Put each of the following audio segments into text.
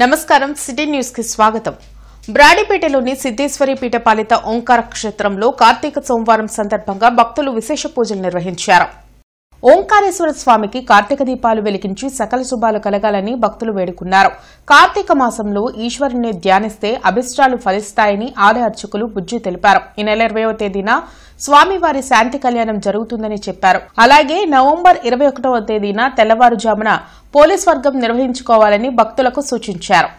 నమస్కారం city news కి స్వాగతం. బ్రాడీపేటలోని సిద్ధేశ్వరి పీఠపాలిత ఓంకార క్షేత్రంలో కార్తీక సోమవారం సందర్భంగా భక్తులు విశేష పూజలు నిర్వహించారు. ఓంకారేశ్వర స్వామికి కార్తీక దీపాలు వెలిగించి సకల శుభాలు కలగాలని భక్తులు వేడుకున్నారు. కార్తీక మాసంలో ఈశ్వరుని ధ్యానిస్తే అభిష్టాలు ఫలిస్తాయని ఆలయ అర్చకులు బుజ్జి తెలిపారు. ఈ నెల 20వ తేదీన స్వామివారి శాంతి కళ్యాణం జరుగుతుందని చెప్పారు. అలాగే నవంబర్ 21వ తేదీన తెల్లవారుజామున పోలీస్ వర్గం నిర్వహించుకోవాలని భక్తులకు సూచించారు.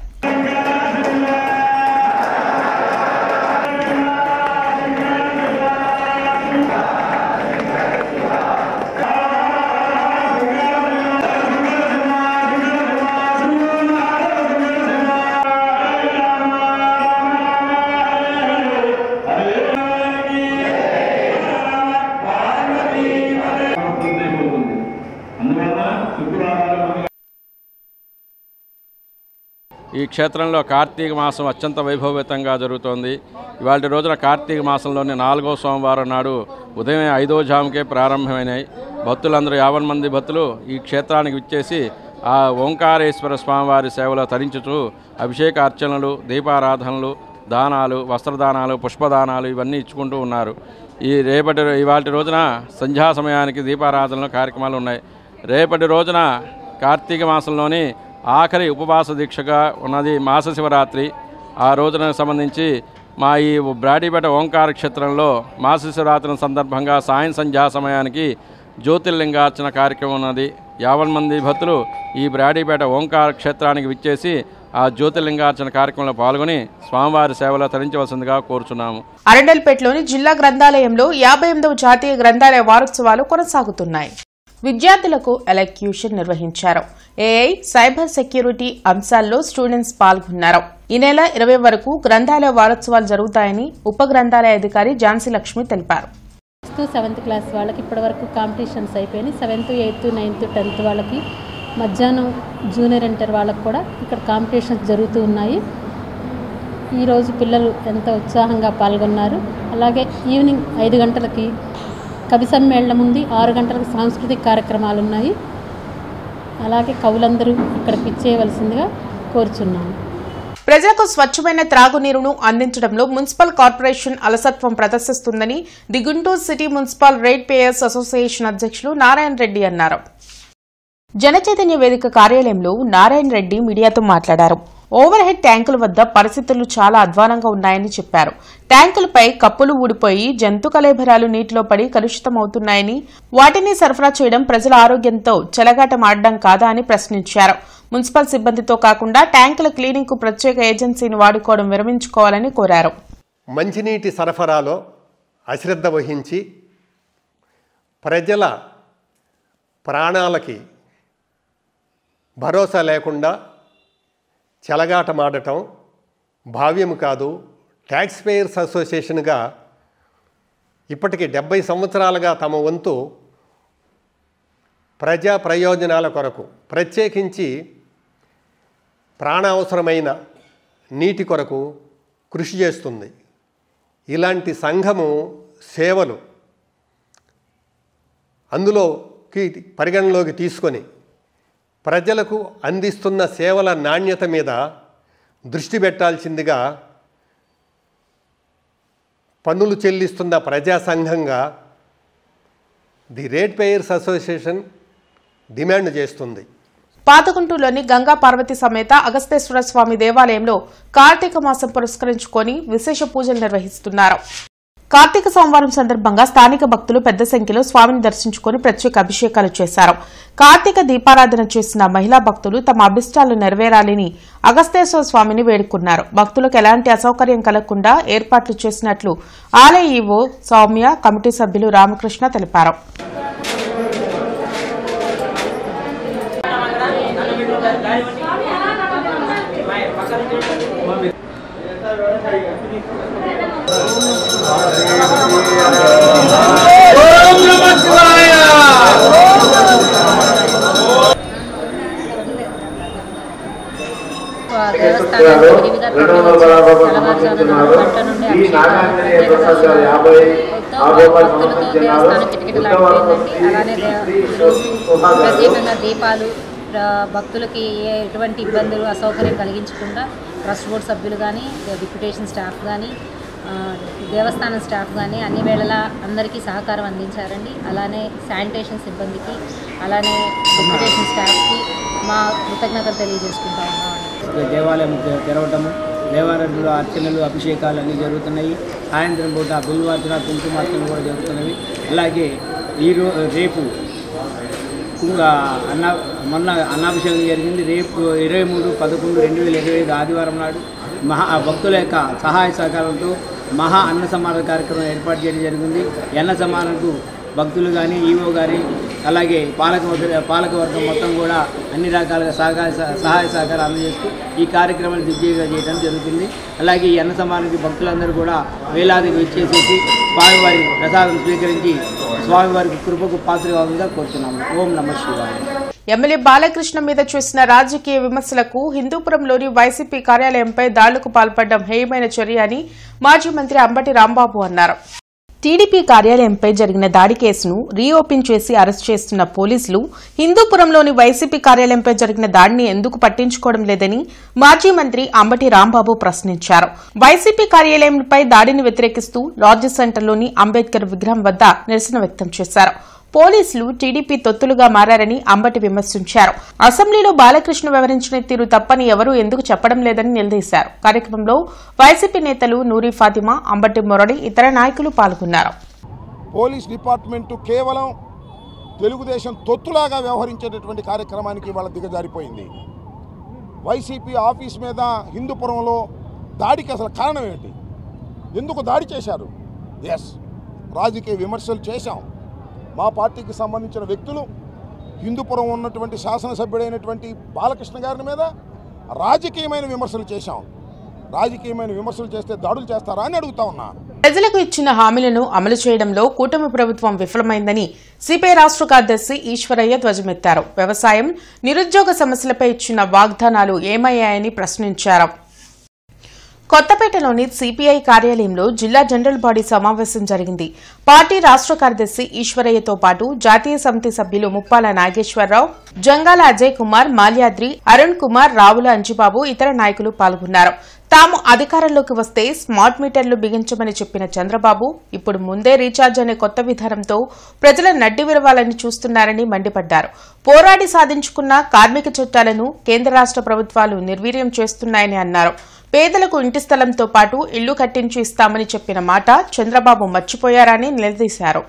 ఈ క్షేత్రంలో కార్తీక మాసం అత్యంత వైభవయుతంగా జరుగుతోంది. ఇవాళ రోజున కార్తీక మాసంలోని 4వ సోమవారం నాడు ఉదయం 5వ జాముకే ప్రారంభమైనాయి. భక్తులందరూ 50 మంది భక్తులు ఈ క్షేత్రానికి విచ్చేసి ఆ ఓంకారేశ్వర స్వామివారి సేవలో తరించుతూ అభిషేక అర్చనలు, దీపారాధనలు, దానాలు, వస్త్రదానాలు, పుష్పదానాలు ఇవన్నీ ఇచ్చుకుంటూ ఉన్నారు. ఇవాళ రోజున సంధ్యా సమయానికి దీపారాధనలు కార్యక్రమాలు ఉన్నాయి. రేపటి రోజున కార్తీక మాసంలోని ఆఖరి ఉపవాస దీక్షగా ఉన్నది మాస శివరాత్రి. ఆ రోజున సంబంధించి మా ఈ బ్రాడీపేట ఓంకార క్షేత్రంలో మాస శివరాత్రి సందర్భంగా సంధ్యా సమయానికి జ్యోతిర్లింగార్చన కార్యక్రమం ఉన్నది. 50 మంది భక్తులు ఈ బ్రాడీపేట ఓంకార క్షేత్రానికి విచ్చేసి ఆ జ్యోతిర్లింగార్చన కార్యక్రమంలో పాల్గొని స్వామివారి సేవలో తరించవలసిందిగా కోరుచున్నాము. అరండల్పేటలోని జిల్లా గ్రంథాలయంలో 58వ జాతీయ గ్రంథాలయ వారోత్సవాలు కొనసాగుతున్నాయి. విద్యార్థులకు ఎలక్యూషన్ నిర్వహించారు. ఏఐ, సైబర్ సెక్యూరిటీ అంశాల్లో స్టూడెంట్స్ పాల్గొన్నారు. ఈ నెల 20 వరకు గ్రంథాలయ వారోత్సవాలు జరుగుతాయని ఉప గ్రంథాలయ అధికారి ఝాన్సీ లక్ష్మి తెలిపారు. 7th క్లాస్ వాళ్ళకి ఇప్పటి వరకు కాంపిటీషన్స్ అయిపోయినాయి. 7th, 8th, 9th, 10th వాళ్ళకి మధ్యాహ్నం జూనియర్ ఇంటర్ వాళ్ళకి కూడా ఇక్కడ కాంపిటీషన్స్ జరుగుతూ ఉన్నాయి. ఈరోజు పిల్లలు ఎంతో ఉత్సాహంగా పాల్గొన్నారు. అలాగే ఈవినింగ్ 5 గంటలకి కవి సమ్మేళనం ఉంది. 6 గంటలకు సాంస్కృతిక కార్యక్రమాలు ఉన్నాయి. అలాగే కవులందరూ ఇక్కడికి ఇచ్చేయవలసిందిగా కోరుచున్నాను. ప్రజలకు స్వచ్ఛమైన త్రాగునీరును అందించడంలో మున్సిపల్ కార్పొరేషన్ అలసత్వం ప్రదర్శిస్తుందని the Guntur city municipal rate payers association అధ్యక్షులు నారాయణ రెడ్డి అన్నారు. జనచైతన్య వేదిక కార్యాలయంలో నారాయణ రెడ్డి మీడియాతో మాట్లాడారు. ఓవర్ హెడ్ ట్యాంకుల వద్ద పరిస్థితులు చాలా అధ్వానంగా ఉన్నాయని చెప్పారు. ట్యాంకులపై కప్పులు ఊడిపోయి జంతు కళేబరాలు నీటిలో పడి కలుషితమవుతున్నాయని, వాటిని సరఫరా చేయడం ప్రజల ఆరోగ్యంతో చెలగాటమాడడం కాదా అని ప్రశ్నించారు. మున్సిపల్ సిబ్బందితో కాకుండా ట్యాంకుల క్లీనింగ్ కు ప్రత్యేక ఏజెన్సీని వాడుకోవడం విరమించుకోవాలని కోరారు. మంచినీటి సరఫరాలో అశ్రద్ధ వహించి ప్రజల ప్రాణాలకి భరోసా లేకుండా చెలగాటమాడటం భావ్యం కాదు. ట్యాక్స్ పేయర్స్ అసోసియేషన్గా ఇప్పటికి 70 సంవత్సరాలుగా తమ వంతు ప్రజా ప్రయోజనాల కొరకు, ప్రత్యేకించి ప్రాణావసరమైన నీటి కొరకు కృషి చేస్తుంది. ఇలాంటి సంఘము సేవలు అందులోకి పరిగణలోకి తీసుకొని ప్రజలకు అందిస్తున్న సేవల నాణ్యత మీద దృష్టి పెట్టాల్సిందిగా పన్నులు చెల్లిస్తున్న ప్రజా సంఘంగా the rate payers association demand చేస్తుంది. పాతగుంటూరులోని గంగా పార్వతి సమేత అగస్తేశ్వర స్వామి దేవాలయంలో కార్తీక మాసం పురస్కరించుకొని విశేష పూజలు నిర్వహిస్తున్నారు. కార్తీక సోమవారం సందర్భంగా స్థానిక భక్తులు పెద్ద సంఖ్యలో స్వామిని దర్శించుకుని ప్రత్యేక అభిషేకాలు చేశారు. కార్తీక దీపారాధన చేసిన మహిళా భక్తులు తమ అభిష్టాలు నెరవేరాలని అగస్తేశ్వర స్వామిని వేడుకున్నారు. భక్తులకు ఎలాంటి అసౌకర్యం కలగకుండా ఏర్పాట్లు చేసినట్లు ఆలయ ఈవో సౌమ్య, కమిటీ సభ్యులు రామకృష్ణ తెలిపారు. దేవస్థానానికి వివిధ భక్తులతో దేవస్థానం కిటకిటలాడిపోయిందండి. అలానే ప్రత్యేకంగా దీపాలు భక్తులకి ఎటువంటి ఇబ్బందులు అసౌకర్యం కలిగించకుండా ట్రస్ట్ బోర్డు సభ్యులు కానీ, డిప్యూటేషన్ స్టాఫ్ కానీ, దేవస్థానం స్టాఫ్ కానీ అన్ని వేళలా అందరికీ సహకారం అందించారండి. అలానే శానిటేషన్ సిబ్బందికి, అలానే డిప్యూటేషన్ స్టాఫ్కి మా కృతజ్ఞతలు తెలియజేసుకుంటా ఉన్నామండి. దేవాలయం తెరవటము, దేవాలయంలో అర్చనలు, అభిషేకాలు అన్నీ జరుగుతున్నాయి. సాయంత్రం పూట బిల్వార్చన, కుంకుమార్చన కూడా జరుగుతున్నవి. అలాగే రేపు మొన్న అన్నాభిషేకం జరిగింది. రేపు 23/11/2025 ఆదివారం నాడు భక్తుల యొక్క సహాయ సహకారంతో మహా అన్న సమారాధన కార్యక్రమం ఏర్పాటు చేయడం జరిగింది. అన్న సమారాధనకు భక్తులు కానీ, ఈవో కానీ, అలాగే పాలకవర్గం మొత్తం కూడా అన్ని రకాలుగా సహాయ సహకారం అందజేస్తూ ఈ కార్యక్రమాన్ని దిగ్విజయంగా చేయడం జరుగుతుంది. అలాగే ఈ అన్న సమారాధనకి భక్తులందరూ కూడా వేలాదిగా వచ్చేసేసి స్వామివారి ప్రసాదం స్వీకరించి స్వామివారికి కృపకు పాత్రగా కోరుతున్నాము. ఓం నమః శివాయ. ఎమ్మెల్యే బాలకృష్ణ మీద చేసిన రాజకీయ విమర్శలకు హిందూపురంలోని వైసీపీ కార్యాలయంపై దాడులకు పాల్పడడం హేయమైన చర్య అని మాజీ మంత్రి అంబటి రాంబాబు అన్నారు. టీడీపీ కార్యాలయంపై జరిగిన దాడి కేసును రీఓపెన్ చేసి అరెస్ట్ చేస్తున్న పోలీసులు హిందూపురంలోని వైసీపీ కార్యాలయంపై జరిగిన దాడిని ఎందుకు పట్టించుకోవడం లేదని మాజీ మంత్రి అంబటి రాంబాబు ప్రశ్నించారు. వైసీపీ కార్యాలయంపై దాడిని వ్యతిరేకిస్తూ లాడ్జి సెంటర్లోని అంబేద్కర్ విగ్రహం వద్ద నిరసన వ్యక్తం చేశారు. పోలీసులు టీడీపీ తొత్తులుగా మారారని అంబటి విమర్శించారు. అసెంబ్లీలో బాలకృష్ణ వివరించిన తీరు తప్పని ఎవరూ ఎందుకు చెప్పడం లేదని నిలదీశారు. కార్యక్రమంలో వైసీపీ నేతలు నూరి ఫాతిమా, అంబటి మురళి, ఇతర నాయకులు పాల్గొన్నారు. పోలీస్ డిపార్ట్మెంట్ కేవలం తెలుగుదేశం తొత్తులాగా వ్యవహరించేటటువంటి కార్యక్రమానికి వాళ్ళ దిగజారిపోయింది. వైసీపీ ఆఫీస్ మీద హిందూపురంలో దాడికి అసలు కారణం ఏంటి? ఎందుకు దాడి చేశారు? రాజకీయ విమర్శలు చేశాం. మా పార్టీకి సంబంధించిన వ్యక్తులు హిందూపురం ఉన్నటువంటి శాసనసభ్యుడైనటువంటి బాలకృష్ణ గారి మీద రాజకీయమైన విమర్శలు చేశాం. రాజకీయమైన విమర్శలు చేస్తే దాడులు చేస్తారా అని అడుగుతా ఉన్నా. ప్రజలకు ఇచ్చిన హామీలను అమలు చేయడంలో కూటమి ప్రభుత్వం విఫలమైందని సిపిఐ రాష్ట్ర కార్యదర్శి ఈశ్వరయ్య ధ్వజమెత్తారు. వ్యవసాయం, నిరుద్యోగ సమస్యలపై ఇచ్చిన వాగ్దానాలు ఏమయ్యాయని ప్రశ్నించారు. కొత్తపేటలోని సిపిఐ కార్యాలయంలో జిల్లా జనరల్ బాడీ సమావేశం జరిగింది. పార్టీ రాష్ట్ర కార్యదర్శి ఈశ్వరయ్యతో పాటు జాతీయ సమితి సభ్యులు ముప్పాల నాగేశ్వరరావు, జంగాల అజయ్ కుమార్, మాల్యాద్రి, అరుణ్ కుమార్, రావుల అంజిబాబు, ఇతర నాయకులు పాల్గొన్నారు. తాము అధికారంలోకి వస్తే స్మార్ట్ మీటర్లు బిగించమని చెప్పిన చంద్రబాబు ఇప్పుడు ముందే రీఛార్జ్ అనే కొత్త విధానంతో ప్రజల నడ్డి విరవాలని చూస్తున్నారని మండిపడ్డారు. పోరాడి సాధించుకున్న కార్మిక చట్టాలను కేంద్ర రాష్ట్ర ప్రభుత్వాలు నిర్వీర్యం చేస్తున్నాయని అన్నారు. పేదలకు ఇంటి స్థలంతో పాటు ఇళ్లు కట్టించి ఇస్తామని చెప్పిన మాట చంద్రబాబు మర్చిపోయారని నిలదీశారు.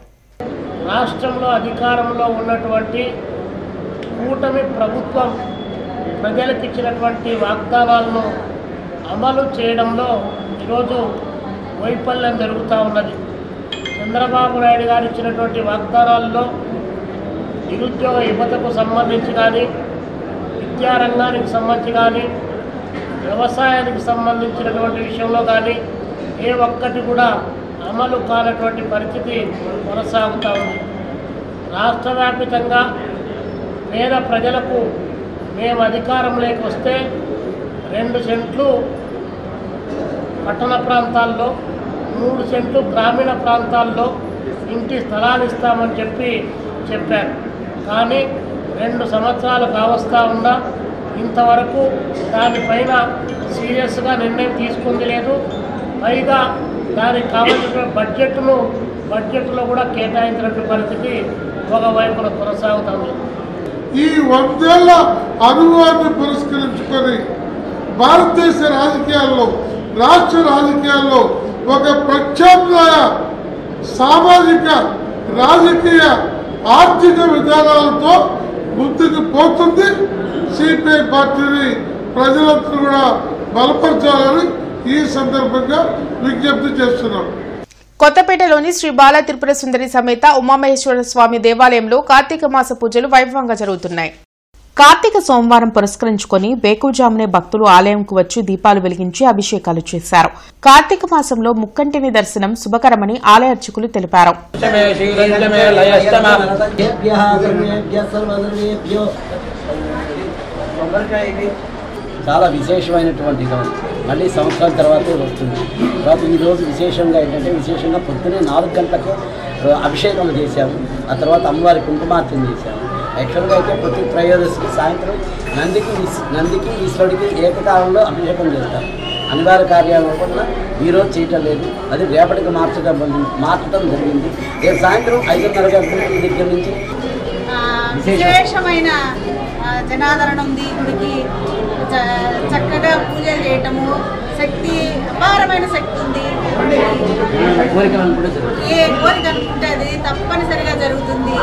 రాష్ట్రంలో అధికారంలో ఉన్నటువంటి కూటమి ప్రభుత్వం ప్రజలకు ఇచ్చినటువంటి వాగ్దానాలను అమలు చేయడంలో ఈరోజు వైఫల్యం జరుగుతూ ఉన్నది. చంద్రబాబు నాయుడు గారు ఇచ్చినటువంటి వాగ్దానాల్లో నిరుద్యోగ యువతకు సంబంధించి కానీ, విద్యారంగానికి సంబంధించి కానీ, వ్యవసాయానికి సంబంధించినటువంటి విషయంలో కానీ ఏ ఒక్కటి కూడా అమలు కానటువంటి పరిస్థితి కొనసాగుతూ ఉంది. రాష్ట్ర వ్యాప్తంగా పేద ప్రజలకు మేము అధికారంలోకి వస్తే 2 సెంట్లు పట్టణ ప్రాంతాల్లో, 3 సెంట్లు గ్రామీణ ప్రాంతాల్లో ఇంటి స్థలాలు ఇస్తామని చెప్పారు. కానీ 2 సంవత్సరాలు కావస్తా ఉన్నా ఇంతవరకు దానిపైన సీరియస్గా నిర్ణయం తీసుకుంది లేదు. పైగా దానికి కావాల్సిన బడ్జెట్లో కూడా కేటాయించినటువంటి పరిస్థితి ఒకవైపున కొనసాగుతుంది. ఈ 100 ఏళ్ల అనుభవాన్ని పురస్కరించుకొని భారతదేశ రాజకీయాల్లో, రాష్ట్ర రాజకీయాల్లో ఒక ప్రత్యామ్నాయ సామాజిక, రాజకీయ, ఆర్థిక విధానాలతో ముందుకు పోతుంది. సిపిఐ పార్టీని ప్రజలందరూ కూడా బలపరచాలని ఈ సందర్భంగా విజ్ఞప్తి చేస్తున్నాం. కొత్తపేటలోని శ్రీ బాల త్రిపుర సుందరి సమేత ఉమామహేశ్వర స్వామి దేవాలయంలో కార్తీక మాస పూజలు వైభవంగా జరుగుతున్నాయి. కార్తీక సోమవారం పురస్కరించుకుని వేకువజామునే భక్తులు ఆలయంకు వచ్చి దీపాలు వెలిగించి అభిషేకాలు చేశారు. కార్తీక మాసంలో ముక్కంటిని దర్శనం శుభకరమని ఆలయ అర్చకులు తెలిపారు. చాలా విశేషమైనటువంటి రోజు, మళ్ళీ సంవత్సరం తర్వాతే వస్తుంది. తర్వాత ఈరోజు విశేషంగా పొద్దునే 4 గంటలకు అభిషేకం చేశాము. ఆ తర్వాత అమ్మవారి కుంకుమార్చన చేశాము. యాక్చువల్గా అయితే ప్రతి త్రయోదశికి సాయంత్రం నందికి ఈశ్వరుడికి ఏకకాలంలో అభిషేకం చేస్తారు. అనివార్య కార్యాల వల్ల ఈరోజు చేయటం లేదు, అది రేపటికి మార్చడం జరిగింది. రేపు సాయంత్రం 5:30 గంటల దగ్గర నుంచి విశేషమైన జనాదరణ ఉంది. గుడికి చక్కగా పూజలు చేయటము, శక్తి అపారమైన శక్తి ఉంది. ఏ కోరిక అనుకుంటే అది తప్పనిసరిగా జరుగుతుంది.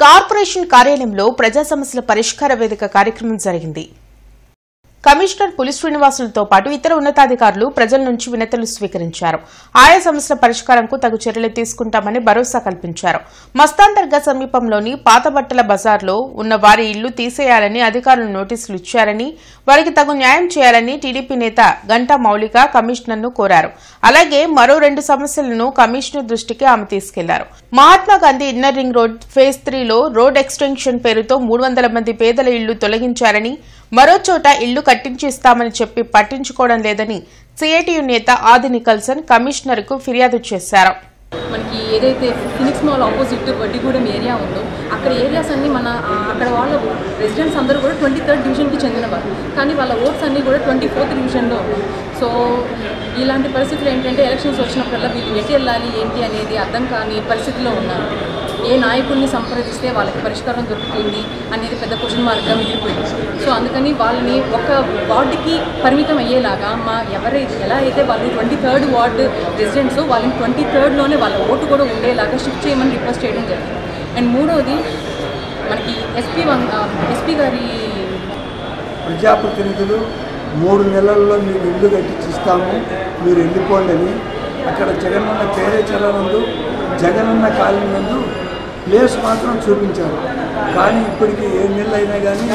కార్పొరేషన్ కార్యాలయంలో ప్రజా సమస్యల పరిష్కార వేదిక కార్యక్రమం జరిగింది. కమిషనర్ పులి శ్రీనివాసులతో పాటు ఇతర ఉన్నతాధికారులు ప్రజల నుంచి వినతులు స్వీకరించారు. ఆయా సమస్యల పరిష్కారంకు తగు చర్యలు తీసుకుంటామని భరోసా కల్పించారు. మస్తాన్ దర్గా సమీపంలోని పాత బట్టల బజార్లో ఉన్న వారి ఇళ్లు తీసేయాలని అధికారులు నోటీసులు ఇచ్చారని, వారికి తగు న్యాయం చేయాలని టీడీపీ నేత గంటా మౌలిక కమిషనర్ను కోరారు. అలాగే మరో 2 సమస్యలను కమిషనర్ దృష్టికి ఆమె తీసుకెళ్లారు. Mahatma Gandhi inner ring road phase 3లో road extension పేరుతో 300 మంది పేదల ఇళ్లు తొలగించారని, మరో చోట ఇళ్లు కట్టించిస్తామని చెప్పి పట్టించుకోవడం లేదని సిఐటియు నేత ఆది నికల్సన్ కమిషనర్ కు ఫిర్యాదు చేశారు. మనకి ఏదైతే Phoenix mall opposite Vaddigudem area ఉందో అక్కడ ఏరియాస్ అన్ని అక్కడ వాళ్ళ రెసిడెంట్స్ అందరూ కూడా 23rd డివిజన్కి చెందినవారు, కానీ వాళ్ళ ఓట్స్ అన్నీ కూడా 24th డివిజన్లో ఉన్నాయి. సో ఇలాంటి పరిస్థితులు ఏంటంటే ఎలక్షన్స్ వచ్చినప్పుడల్లా వీళ్ళు ఎటు వెళ్ళాలి ఏంటి అనేది అర్థం కాని పరిస్థితిలో ఉన్నారు. ఏ నాయకుడిని సంప్రదిస్తే వాళ్ళకి పరిష్కారం దొరుకుతుంది అనేది పెద్ద క్వశ్చన్ మార్క్గా మిగిలిపోయింది. సో అందుకని వాళ్ళని ఒక వార్డుకి పరిమితం అయ్యేలాగా ఎలా అయితే వాళ్ళు 23rd వార్డు రెసిడెంట్స్ వాళ్ళని 23rdలోనే వాళ్ళ ఓటు కూడా ఉండేలాగా షిఫ్ట్ చేయమని రిక్వెస్ట్ చేయడం జరిగింది. అండ్ మూడవది మనకి ఎస్పీ గారి ప్రజాప్రతినిధులు 3 నెలల్లో మీరు ఇల్లు కట్టించిస్తాము, మీరు వెళ్ళిపోండి అని అక్కడ జగనన్న పేరేచలందు జగనన్న కాలనీ నందు ప్లేస్ మాత్రం చూపించారు. కానీ ఇప్పటికీ 7 నెలలు అయినా కానీ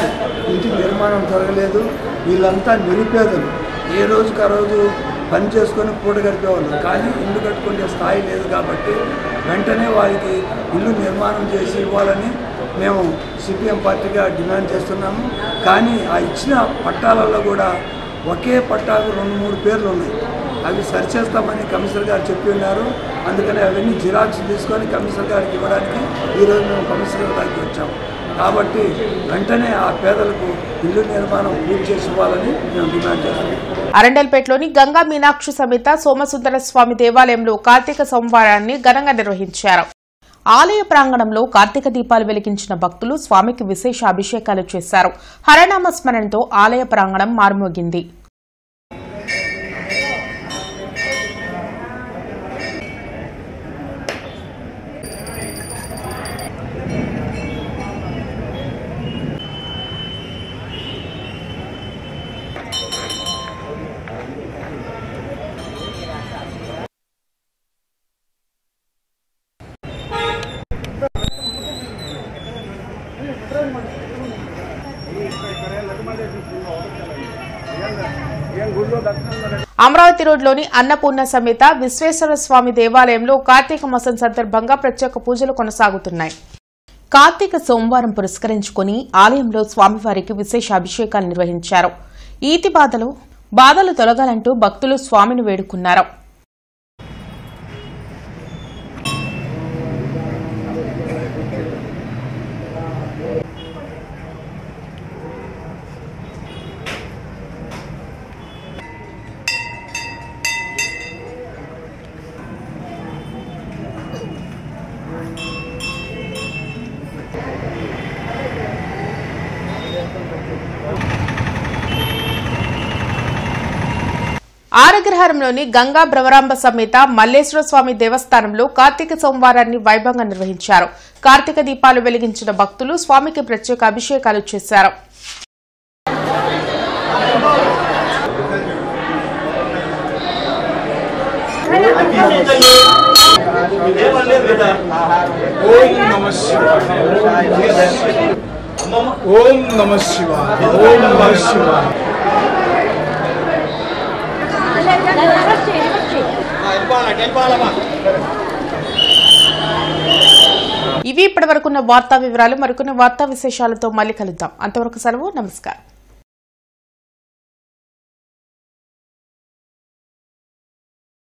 ఇంటి నిర్మాణం జరగలేదు. వీళ్ళంతా నిరుపేదలు, ఏ రోజుకి ఆ రోజు పని చేసుకొని పూట గడిపేవాళ్ళు, కానీ ఇల్లు కట్టుకునే స్థాయి లేదు. కాబట్టి వెంటనే వారికి ఇల్లు నిర్మాణం చేసి ఇవ్వాలని మేము సిపిఎం పార్టీగా డిమాండ్ చేస్తున్నాము. కానీ ఆ ఇచ్చిన పట్టాలలో కూడా ఒకే పట్టాకు 2-3 పేర్లు ఉన్నాయి. అవి సరిచేస్తామని కమిషనర్ గారు చెప్పి ఉన్నారు. అందుకని అవన్నీ జిరాక్స్ తీసుకొని కమిషనర్ గారికి ఇవ్వడానికి ఈరోజు మేము కమిషనర్ గారికి వచ్చాము. కాబట్టి వెంటనే ఆ పేదలకు ఇల్లు నిర్మాణం పూర్తి చేసి ఇవ్వాలని మేము డిమాండ్ చేస్తున్నాం. అరండల్పేటలోని గంగా మీనాక్షి సమేత సోమసుందర స్వామి దేవాలయంలో కార్తీక సోమవారాన్ని ఘనంగా నిర్వహించారు. ఆలయ ప్రాంగణంలో కార్తీక దీపాలు వెలిగించిన భక్తులు స్వామికి విశేష అభిషేకాలు చేశారు. హరనామ స్మరణతో ఆలయ ప్రాంగణం మార్మోగింది. అమరావతి రోడ్లోని అన్నపూర్ణ సమేత విశ్వేశ్వర స్వామి దేవాలయంలో కార్తీక మాసం సందర్భంగా ప్రత్యేక పూజలు కొనసాగుతున్నాయి. కార్తీక సోమవారం పురస్కరించుకుని ఆలయంలో స్వామివారికి విశేష అభిషేకాలు నిర్వహించారు. ఈతి బాధలు తొలగాలంటూ భక్తులు స్వామిని వేడుకున్నారు. ఆరగ్రహారంలోని గంగా భ్రమరాంబ సమేత మల్లేశ్వర స్వామి దేవస్థానంలో కార్తీక సోమవారాన్ని వైభవంగా నిర్వహించారు. కార్తీక దీపాలు వెలిగించిన భక్తులు స్వామికి ప్రత్యేక అభిషేకాలు చేశారు. ఓం నమః శివాయ. ఓం నమః శివాయ. ఇవి ఇప్పటివరకున్న వార్తా వివరాలు. మరికొన్ని వార్తా విశేషాలతో మళ్ళీ కలుద్దాం. అంతవరకు సెలవు. నమస్కారం.